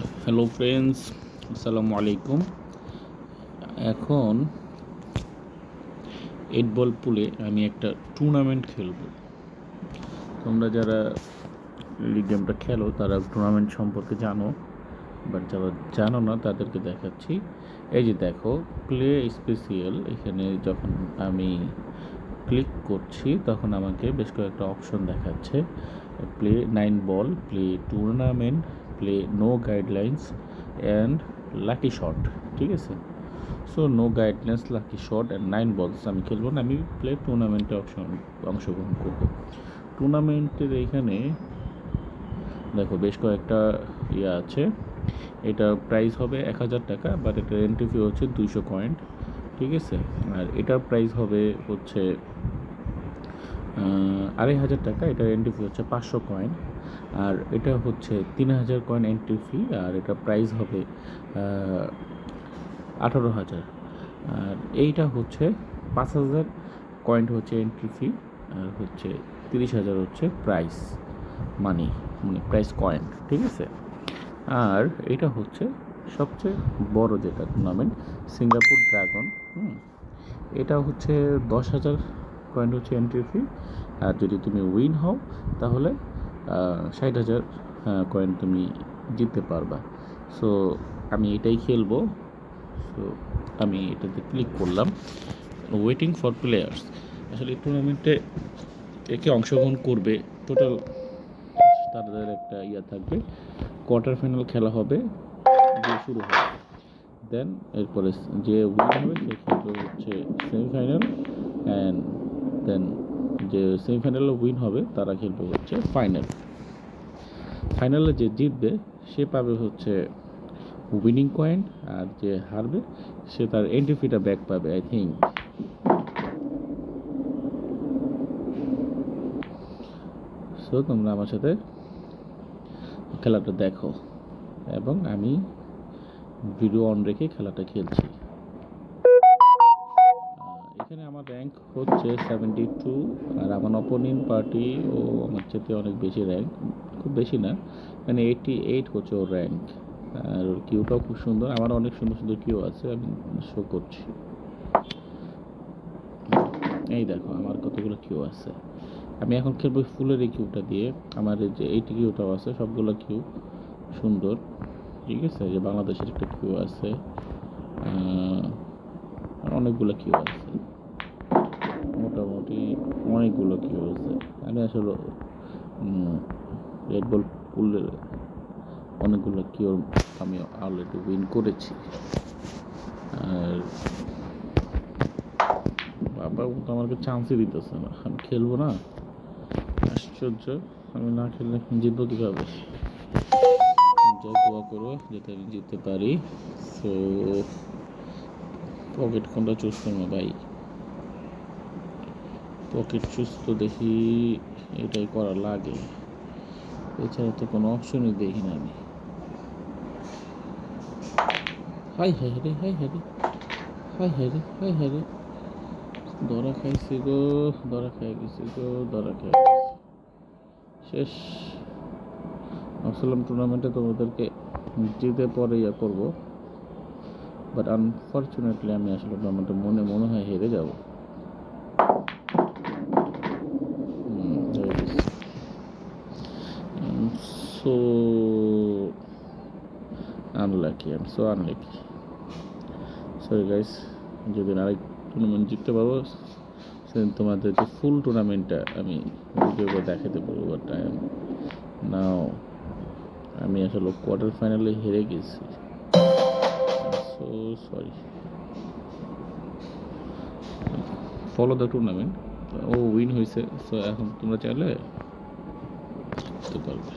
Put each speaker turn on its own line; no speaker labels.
Hello friends, আসসালামু আলাইকুম। এখন 8 বল পুলে আমি একটা টুর্নামেন্ট খেলবো। তোমরা যারা এই গেমটা খেলো তারা টুর্নামেন্ট সম্পর্কে জানো, বাট যারা জানো না তাদেরকে দেখাচ্ছি। এই যে দেখো, প্লে স্পেশিয়াল, এখানে যখন আমি ক্লিক করছি তখন আমাকে বেশ কয়েকটা অপশন দেখাচ্ছে। Play 9 ball, play tournament, play no guidelines and lucky shot. ঠিক আছে, so no guidelines, lucky shot and 9 balls আমি খেলবো না, আমি প্লে টুর্নামেন্টে অংশগ্রহণ করবো। টুর্নামেন্টের এইখানে দেখো বেশ কয়েকটা আছে। এটা প্রাইস হবে 1000 টাকা, বাট এটার এন্ট্রি ফি হচ্ছে 200 কয়েন। ঠিক আছে, আর এটার প্রাইস হবে হচ্ছে 2500 টাকা। এটার এন্ট্রি ফি হচ্ছে 500 কয়েন। আর এটা হচ্ছে 3000 কয়েন এন্ট্রি ফি, আর এটা প্রাইস হবে 18,000। আর এইটা হচ্ছে 5000 কয়েন হচ্ছে এন্ট্রি ফি, আর হচ্ছে 30,000 হচ্ছে প্রাইস মানি, মানে প্রাইস কয়েন। ঠিক আছে, আর এটা হচ্ছে সবচেয়ে বড় যেটা টুর্নামেন্ট, সিঙ্গাপুর ড্রাগন। এটা হচ্ছে 10,000 কয়েন হচ্ছে এন্ট্রি ফি, আর যদি তুমি উইন হও তাহলে 60,000 কয়েন তুমি জিততে পারবা। সো আমি এটাই খেলবো। সো আমি এটাতে ক্লিক করলাম, ওয়েটিং ফর প্লেয়ার্স। আসলে এই টুর্নামেন্টে একে অংশগ্রহণ করবে টোটাল তাদের একটা থাকবে, কোয়ার্টার ফাইনাল খেলা হবে, দিয়ে শুরু হবে। দেন এরপরে যে উইন হবে সে খেলবে হচ্ছে সেমিফাইনাল, অ্যান্ড দেন যে সেমিফাইনালে উইন হবে তারা খেলবে হচ্ছে ফাইনাল। ফাইনালে যে জিতবে সে পাবে হচ্ছে উইনিং কয়েন, আর যে হারবে সে তার এন্ট্রি ফিটা ব্যাক পাবে, আই থিঙ্ক। সো তোমরা আমার সাথে খেলাটা দেখো, এবং আমি ভিডিও অন রেখে খেলাটা খেলছি। এখানে আমার র্যাঙ্ক হচ্ছে 72, আর আমার অপোনেন্ট পার্টি ও আমার চেয়ে অনেক বেশি র্যাঙ্ক, খুব বেশি না, মানে 88 হচ্ছে ওর র্যাঙ্ক। আর ওর কিউটাও খুব সুন্দর, আমার অনেক সুন্দর সুন্দর কিউ আছে, আমি শো করছি। এই দেখো আমার কতগুলো কিউ আছে। আমি এখন খেলবো ফুলের এই কিউটা দিয়ে। আমার এই যে 80 কিউটাও আছে, সবগুলো কিউ সুন্দর। ঠিক আছে, যে বাংলাদেশের একটা কিউ আছে, অনেকগুলো কিউ আছে, মোটামুটি অনেকগুলো কিউ আছে। আমি আসলে রেড বল পুলের অনেকগুলো কিউ আমি অলরেডি উইন করেছি। আর বাবা তো আমাকে চান্সই দিতেছে না, আমি খেলবো না, আশ্চর্য। আমি না খেললে জিতবো কীভাবে? যাই দোয়া করো যাতে আমি জিততে পারি। সো পকেট কোনটা চুজ করবো ভাই? পকেট চুজ তো দেখি এটাই করা লাগে, এছাড়া তো কোনো অপশনই দেখি না আমি। হাই হাই রে, হাই হাই রে, হাই হাই রে, হাই হাই রে, ধরা খাইছি গো, ধরা খাই গেছি গো, ধরা খাই শেষ। ভাবছিলাম টুর্নামেন্টে তোমাদেরকে জিতে পরে করবো, বাট আনফর্চুনেটলি আমি আসলে টুর্নামেন্টে মনে হয় হেরে যাব। So unlucky, I am so unlucky, sorry guys. যদি আরেক টুর্নামেন্ট জিততে পারবো সেদিন তোমাদেরকে ফুল টুর্নামেন্টটা আমি ভিডিও করে দেখাতে পারবো, বাট আই এম নাও, আমি আসলে কোয়ার্টার ফাইনালে হেরে গেছি। So sorry. Follow the tournament, ও উইন হয়েছে। সো এখন তোমরা চাইলে জিততে পারবে।